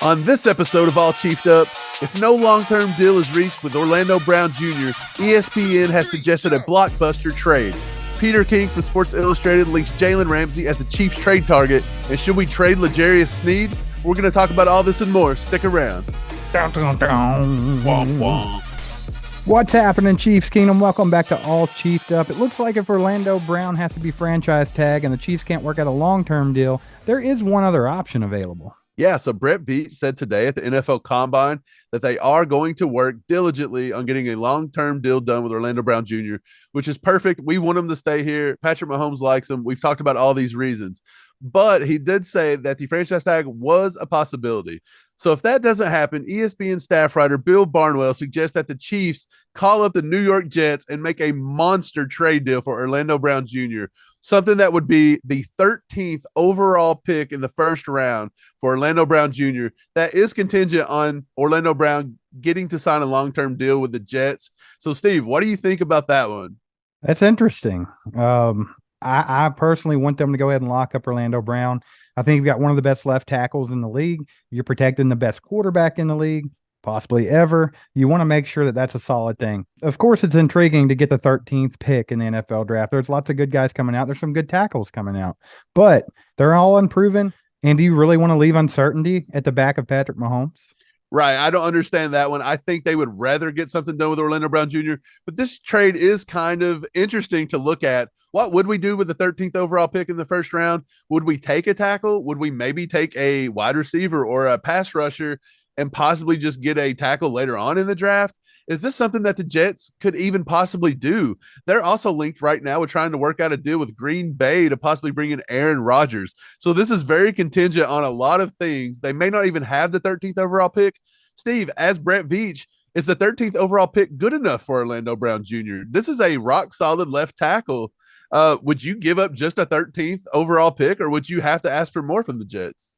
On this episode of All Chiefed Up, if no long-term deal is reached with Orlando Brown Jr., ESPN has suggested a blockbuster trade. Peter King from Sports Illustrated links Jalen Ramsey as the Chiefs trade target. And should we trade L'Jarius Sneed? We're going to talk about all this and more. Stick around. What's happening, Chiefs Kingdom? Welcome back to All Chiefed Up. It looks like if Orlando Brown has to be franchise tag and the Chiefs can't work out a long-term deal, there is one other option available. Yeah, so Brett Veach said today at the NFL Combine that they are going to work diligently on getting a long-term deal done with Orlando Brown Jr., which is perfect. We want him to stay here. Patrick Mahomes likes him. We've talked about all these reasons. But he did say that the franchise tag was a possibility. So if that doesn't happen, ESPN staff writer Bill Barnwell suggests that the Chiefs call up the New York Jets and make a monster trade deal for Orlando Brown Jr., something that would be the 13th overall pick in the first round for Orlando Brown Jr. That is contingent on Orlando Brown getting to sign a long-term deal with the Jets. So, Steve, what do you think about that one? That's interesting. I personally want them to go ahead and lock up Orlando Brown. I think you've got one of the best left tackles in the league. You're protecting the best quarterback in the league, possibly ever. You want to make sure that that's a solid thing. Of course, it's intriguing to get the 13th pick in the NFL draft. There's lots of good guys coming out. There's some good tackles coming out, but they're all unproven. And do you really want to leave uncertainty at the back of Patrick Mahomes? Right. I don't understand that one. I think they would rather get something done with Orlando Brown Jr., but this trade is kind of interesting to look at. What would we do with the 13th overall pick in the first round? Would we take a tackle? Would we maybe take a wide receiver or a pass rusher and possibly just get a tackle later on in the draft? Is this something that the Jets could even possibly do? They're also linked right now with trying to work out a deal with Green Bay to possibly bring in Aaron Rodgers. So this is very contingent on a lot of things. They may not even have the 13th overall pick. Steve, as Brett Veach, is the 13th overall pick good enough for Orlando Brown Jr.? This is a rock-solid left tackle. Would you give up just a 13th overall pick, or would you have to ask for more from the Jets?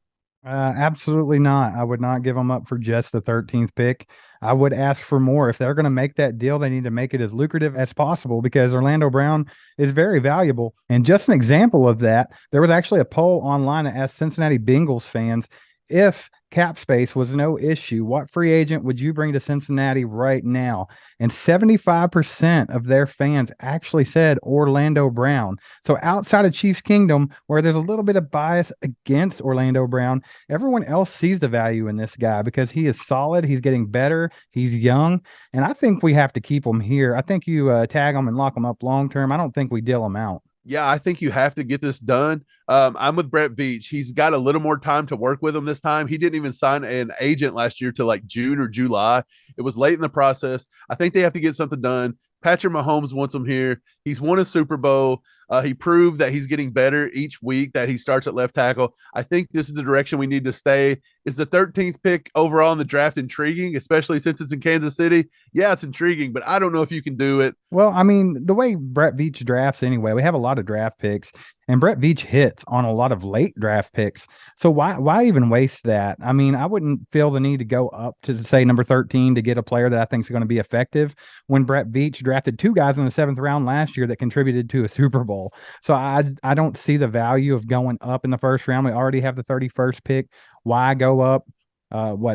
Absolutely not. I would not give them up for just the 13th pick. I would ask for more. If they're going to make that deal, they need to make it as lucrative as possible because Orlando Brown is very valuable. And just an example of that, there was actually a poll online that asked Cincinnati Bengals fans, if cap space was no issue, what free agent would you bring to Cincinnati right now? And 75% of their fans actually said Orlando Brown. So outside of Chiefs Kingdom, where there's a little bit of bias against Orlando Brown, everyone else sees the value in this guy because he is solid. He's getting better. He's young. And I think we have to keep him here. I think you tag him and lock him up long term. I don't think we deal him out. Yeah, I think you have to get this done. I'm with Brett Veach. He's got a little more time to work with him this time. He didn't even sign an agent last year till like June or July. It was late in the process. I think they have to get something done. Patrick Mahomes wants him here. He's won a Super Bowl. He proved that he's getting better each week that he starts at left tackle. I think this is the direction we need to stay. Is the 13th pick overall in the draft intriguing, especially since it's in Kansas City? Yeah, it's intriguing, but I don't know if you can do it. Well, I mean, the way Brett Veach drafts anyway, we have a lot of draft picks, and Brett Veach hits on a lot of late draft picks. So why even waste that? I mean, I wouldn't feel the need to go up to, say, number 13 to get a player that I think is going to be effective when Brett Veach drafted two guys in the 7th round last year that contributed to a Super Bowl. So I don't see the value of going up in the first round. We already have the 31st pick. Why go up,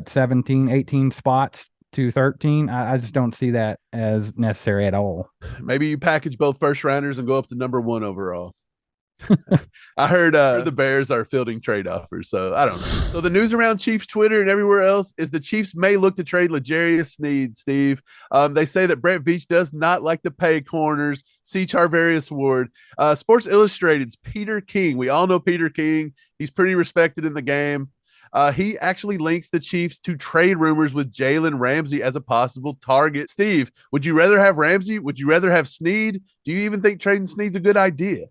17, 18 spots to 13? I just don't see that as necessary at all. Maybe you package both first rounders and go up to number 1 overall. I heard the Bears are fielding trade offers, so I don't know. So the news around Chiefs Twitter and everywhere else is the Chiefs may look to trade L'Jarius Sneed, Steve. They say that Brett Veach does not like to pay corners. See Charvarius Ward. Sports Illustrated's Peter King. We all know Peter King. He's pretty respected in the game. He actually links the Chiefs to trade rumors with Jalen Ramsey as a possible target. Steve, would you rather have Ramsey? Would you rather have Sneed? Do you even think trading Sneed's a good idea?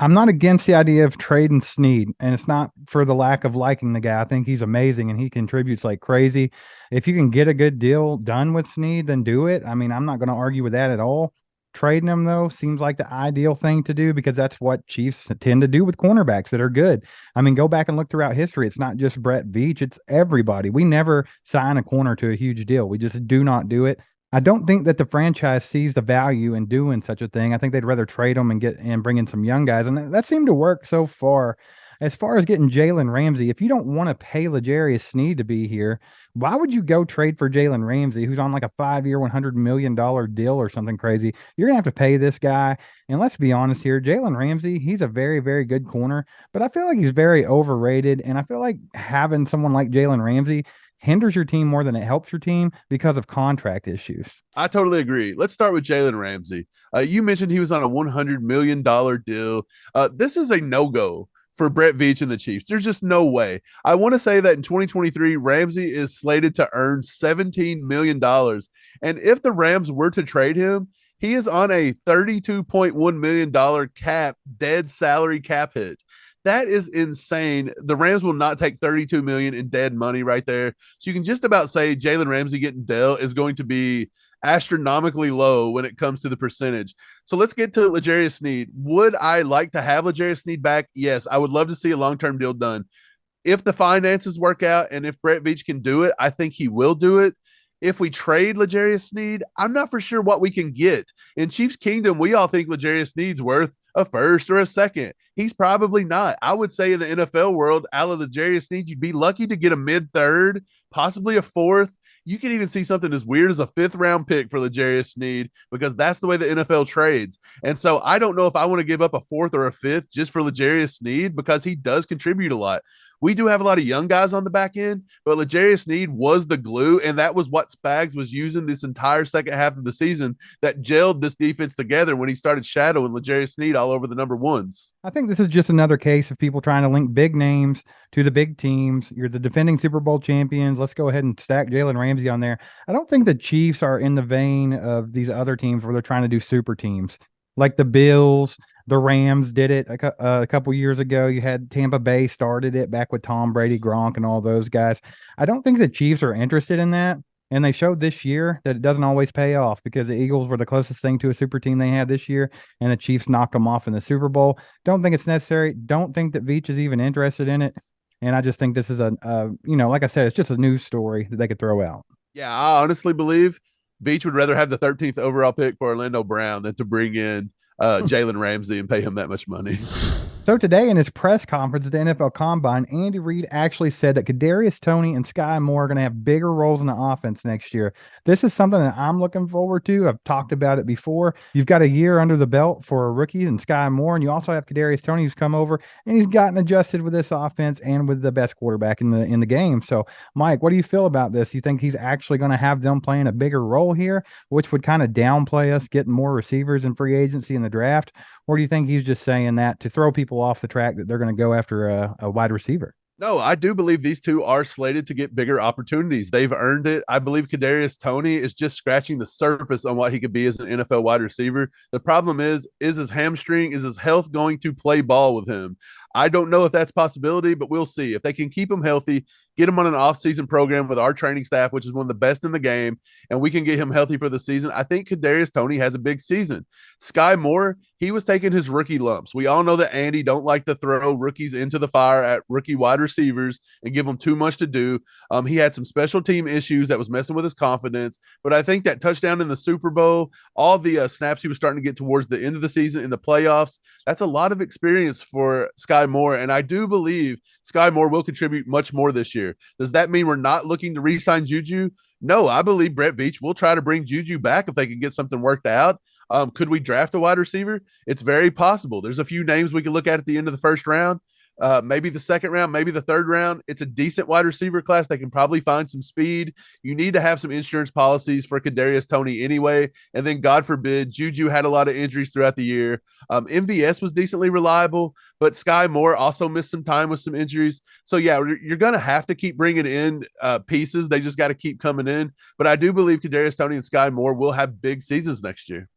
I'm not against the idea of trading Sneed, and it's not for the lack of liking the guy. I think he's amazing, and he contributes like crazy. If you can get a good deal done with Sneed, then do it. I mean, I'm not going to argue with that at all. Trading him, though, seems like the ideal thing to do because that's what Chiefs tend to do with cornerbacks that are good. I mean, go back and look throughout history. It's not just Brett Veach. It's everybody. We never sign a corner to a huge deal. We just do not do it. I don't think that the franchise sees the value in doing such a thing. I think they'd rather trade them and bring in some young guys, and that seemed to work so far. as far as getting Jalen Ramsey, if you don't want to pay L'Jarius Sneed to be here, why would you go trade for Jalen Ramsey, who's on like a 5-year, $100 million deal or something crazy? You're gonna have to pay this guy. And let's be honest here, Jalen Ramsey, he's a very, very good corner, but I feel like he's very overrated. And I feel like having someone like Jalen Ramsey hinders your team more than it helps your team because of contract issues. I totally agree. Let's start with Jalen Ramsey. You mentioned he was on a $100 million deal. This is a no-go for Brett Veach and the Chiefs. There's just no way. I want to say that in 2023, Ramsey is slated to earn $17 million. And if the Rams were to trade him, he is on a $32.1 million cap, dead salary cap hit. That is insane. The Rams will not take 32 million in dead money right there. So you can just about say Jalen Ramsey getting dealt is going to be astronomically low when it comes to the percentage. So let's get to L'Jarius Sneed. Would I like to have L'Jarius Sneed back? Yes, I would love to see a long-term deal done. If the finances work out and if Brett Veach can do it, I think he will do it. If we trade L'Jarius Sneed, I'm not for sure what we can get. In Chiefs Kingdom, we all think L'Jarius Sneed's worth a first or a second. He's probably not. I would say in the NFL world, out of L'Jarius Sneed, you'd be lucky to get a mid-third, possibly a fourth. You can even see something as weird as a 5th-round pick for L'Jarius Sneed because that's the way the NFL trades. And so I don't know if I want to give up a 4th or a 5th just for L'Jarius Sneed because he does contribute a lot. We do have a lot of young guys on the back end, but L'Jarius Sneed was the glue, and that was what Spags was using this entire second half of the season that gelled this defense together when he started shadowing L'Jarius Sneed all over the number ones. I think this is just another case of people trying to link big names to the big teams. You're the defending Super Bowl champions. Let's go ahead and stack Jalen Ramsey on there. I don't think the Chiefs are in the vein of these other teams where they're trying to do super teams like the Bills. The Rams did it a couple years ago. You had Tampa Bay started it back with Tom Brady, Gronk, and all those guys. I don't think the Chiefs are interested in that. And they showed this year that it doesn't always pay off because the Eagles were the closest thing to a super team they had this year, and the Chiefs knocked them off in the Super Bowl. Don't think it's necessary. Don't think that Veach is even interested in it. And I just think this is like I said, it's just a news story that they could throw out. Yeah, I honestly believe Veach would rather have the 13th overall pick for Orlando Brown than to bring in Jalen Ramsey and pay him that much money. So today in his press conference at the NFL Combine, Andy Reid actually said that Kadarius Toney and Skyy Moore are going to have bigger roles in the offense next year. This is something that I'm looking forward to. I've talked about it before. You've got a year under the belt for a rookie and Skyy Moore, and you also have Kadarius Toney who's come over and he's gotten adjusted with this offense and with the best quarterback in the game. So, Mike, what do you feel about this? You think he's actually going to have them playing a bigger role here, which would kind of downplay us getting more receivers in free agency in the draft? Or do you think he's just saying that to throw people off the track that they're going to go after a wide receiver? No, I do believe these two are slated to get bigger opportunities. They've earned it. I believe Kadarius Toney is just scratching the surface on what he could be as an NFL wide receiver. The problem is his hamstring, is his health going to play ball with him? I don't know if that's a possibility, but we'll see. If they can keep him healthy, get him on an off-season program with our training staff, which is one of the best in the game, and we can get him healthy for the season, I think Kadarius Toney has a big season. Skyy Moore, he was taking his rookie lumps. We all know that Andy don't like to throw rookies into the fire at rookie wide receivers and give them too much to do. He had some special team issues that was messing with his confidence, but I think that touchdown in the Super Bowl, all the snaps he was starting to get towards the end of the season in the playoffs, that's a lot of experience for Skyy Moore, and I do believe Skyy Moore will contribute much more this year. Does that mean we're not looking to re-sign Juju? No, I believe Brett Veach will try to bring Juju back if they can get something worked out. Could we draft a wide receiver? It's very possible. There's a few names we can look at the end of the first round. Maybe the second round, maybe the third round. It's a decent wide receiver class. They can probably find some speed. You need to have some insurance policies for Kadarius Toney anyway. And then, God forbid, Juju had a lot of injuries throughout the year. MVS was decently reliable, but Skyy Moore also missed some time with some injuries. So, yeah, you're going to have to keep bringing in pieces. They just got to keep coming in. But I do believe Kadarius Toney and Skyy Moore will have big seasons next year.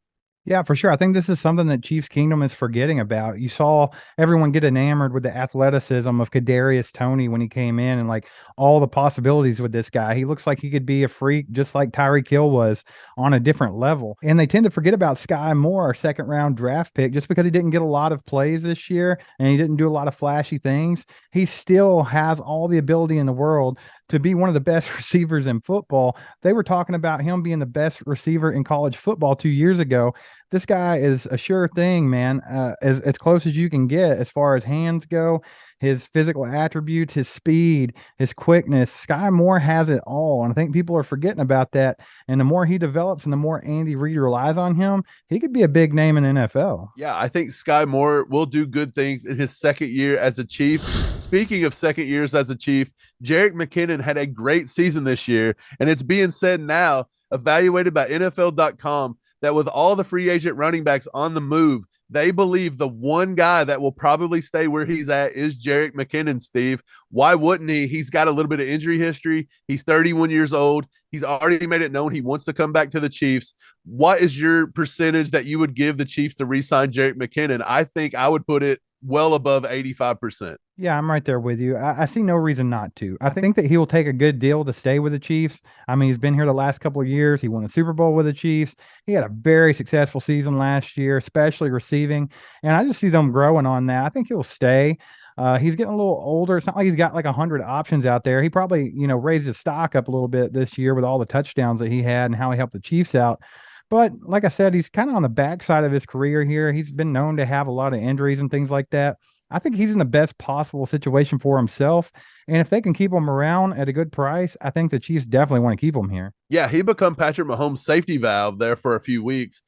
Yeah, for sure. I think this is something that Chiefs Kingdom is forgetting about. You saw everyone get enamored with the athleticism of Kadarius Toney when he came in and like all the possibilities with this guy. He looks like he could be a freak just like Tyreek Hill was on a different level. And they tend to forget about Skyy Moore, our second round draft pick, just because he didn't get a lot of plays this year and he didn't do a lot of flashy things. He still has all the ability in the world to be one of the best receivers in football. They were talking about him being the best receiver in college football 2 years ago. This guy is a sure thing, man. As close as you can get as far as hands go, his physical attributes, his speed, his quickness. Skyy Moore has it all, and I think people are forgetting about that. And the more he develops, and the more Andy Reid relies on him, he could be a big name in the NFL. Yeah, I think Skyy Moore will do good things in his second year as a Chief. Speaking of second years as a Chief, Jerick McKinnon had a great season this year, and it's being said now, evaluated by NFL.com, that with all the free agent running backs on the move, they believe the one guy that will probably stay where he's at is Jerick McKinnon, Steve. Why wouldn't he? He's got a little bit of injury history. He's 31 years old. He's already made it known he wants to come back to the Chiefs. What is your percentage that you would give the Chiefs to re-sign Jerick McKinnon? I think I would put it well above 85%. Yeah, I'm right there with you. I see no reason not to. I think that he will take a good deal to stay with the Chiefs. I mean, he's been here the last couple of years. He won a Super Bowl with the Chiefs. He had a very successful season last year, especially receiving. And I just see them growing on that. I think he'll stay. He's getting a little older. It's not like he's got like 100 options out there. He probably, raised his stock up a little bit this year with all the touchdowns that he had and how he helped the Chiefs out. But like I said, he's kind of on the backside of his career here. He's been known to have a lot of injuries and things like that. I think he's in the best possible situation for himself. And if they can keep him around at a good price, I think the Chiefs definitely want to keep him here. Yeah, he become Patrick Mahomes' safety valve there for a few weeks.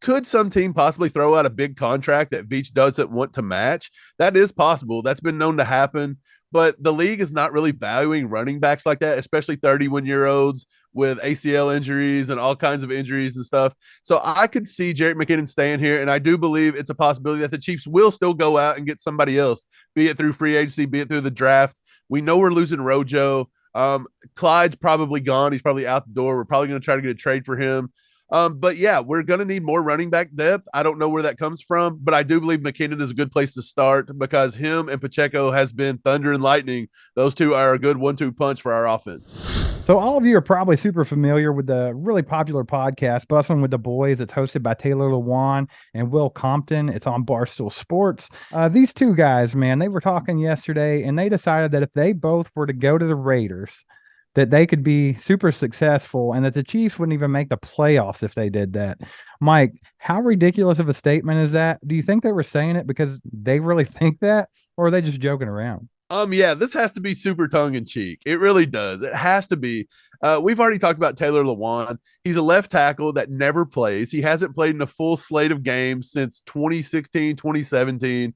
Could some team possibly throw out a big contract that Veach doesn't want to match? That is possible. That's been known to happen. But the league is not really valuing running backs like that, especially 31-year-olds with ACL injuries and all kinds of injuries and stuff. So I could see Jerick McKinnon staying here, and I do believe it's a possibility that the Chiefs will still go out and get somebody else, be it through free agency, be it through the draft. We know we're losing Rojo. Clyde's probably gone. He's probably out the door. We're probably going to try to get a trade for him. But yeah, we're going to need more running back depth. I don't know where that comes from, but I do believe McKinnon is a good place to start because him and Pacheco has been thunder and lightning. Those two are a good 1-2 punch for our offense. So all of you are probably super familiar with the really popular podcast, Bussin' with the Boys. It's hosted by Taylor Lewan and Will Compton. It's on Barstool Sports. These two guys, man, they were talking yesterday, and they decided that if they both were to go to the Raiders, that they could be super successful and that the Chiefs wouldn't even make the playoffs if they did that. Mike, how ridiculous of a statement is that? Do you think they were saying it because they really think that, or are they just joking around? Yeah, this has to be super tongue in cheek. It really does. It has to be. We've already talked about Taylor Lewan. He's a left tackle that never plays. He hasn't played in a full slate of games since 2016, 2017.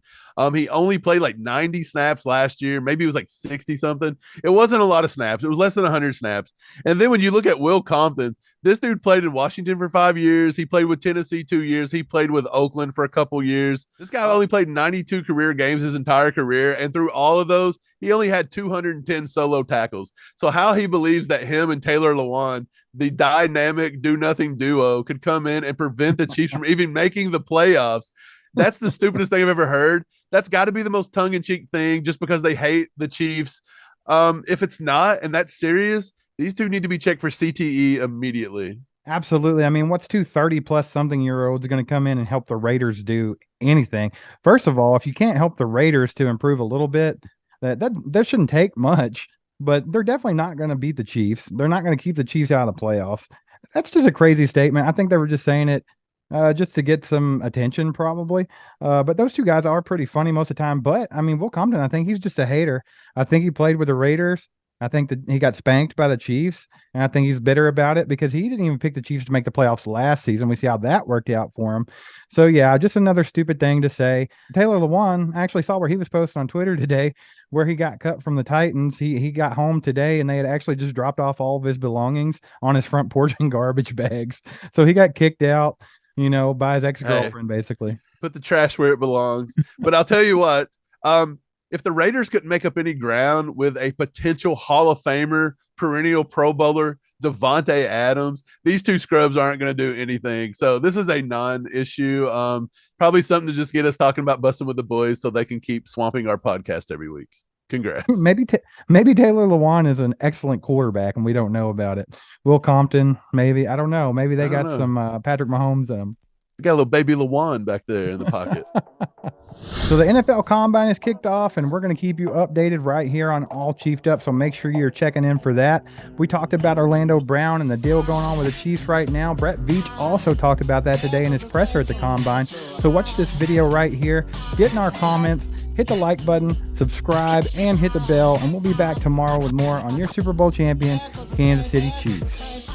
He only played like 90 snaps last year. Maybe it was like 60 something. It wasn't a lot of snaps. It was less than 100 snaps. And then when you look at Will Compton, this dude played in Washington for 5 years. He played with Tennessee 2 years. He played with Oakland for a couple years. This guy only played 92 career games his entire career. And through all of those, he only had 210 solo tackles. So how he believes that him and Taylor Lewan, the dynamic do-nothing duo, could come in and prevent the Chiefs from even making the playoffs, that's the stupidest thing I've ever heard. That's got to be the most tongue-in-cheek thing just because they hate the Chiefs. If it's not, and that's serious, these two need to be checked for CTE immediately. Absolutely. I mean, what's two 30-plus something year olds going to come in and help the Raiders do anything? First of all, if you can't help the Raiders to improve a little bit, that shouldn't take much, but they're definitely not going to beat the Chiefs. They're not going to keep the Chiefs out of the playoffs. That's just a crazy statement. I think they were just saying it just to get some attention, probably. But those two guys are pretty funny most of the time. But I mean, Will Compton, I think he's just a hater. I think he played with the Raiders. I think that he got spanked by the Chiefs, and I think he's bitter about it because he didn't even pick the Chiefs to make the playoffs last season. We see how that worked out for him. So, yeah, just another stupid thing to say. Taylor Lewan, I actually saw where he was posting on Twitter today where he got cut from the Titans. He got home today, and they had actually just dropped off all of his belongings on his front porch in garbage bags. So he got kicked out, by his ex-girlfriend, basically. Put the trash where it belongs. But I'll tell you what, if the Raiders couldn't make up any ground with a potential Hall of Famer, perennial Pro Bowler, Devontae Adams, these two scrubs aren't going to do anything. So this is a non-issue. Probably something to just get us talking about Busting with the Boys so they can keep swamping our podcast every week. Congrats. Maybe Taylor Lewan is an excellent quarterback and we don't know about it. Will Compton, maybe. I don't know. Maybe they got some Patrick Mahomes in them. We got a little baby Lawan back there in the pocket. So the NFL Combine is kicked off, and we're going to keep you updated right here on All Chiefed Up. So make sure you're checking in for that. We talked about Orlando Brown and the deal going on with the Chiefs right now. Brett Veach also talked about that today in his presser at the Combine. So watch this video right here. Get in our comments, hit the like button, subscribe, and hit the bell. And we'll be back tomorrow with more on your Super Bowl champion, Kansas City Chiefs.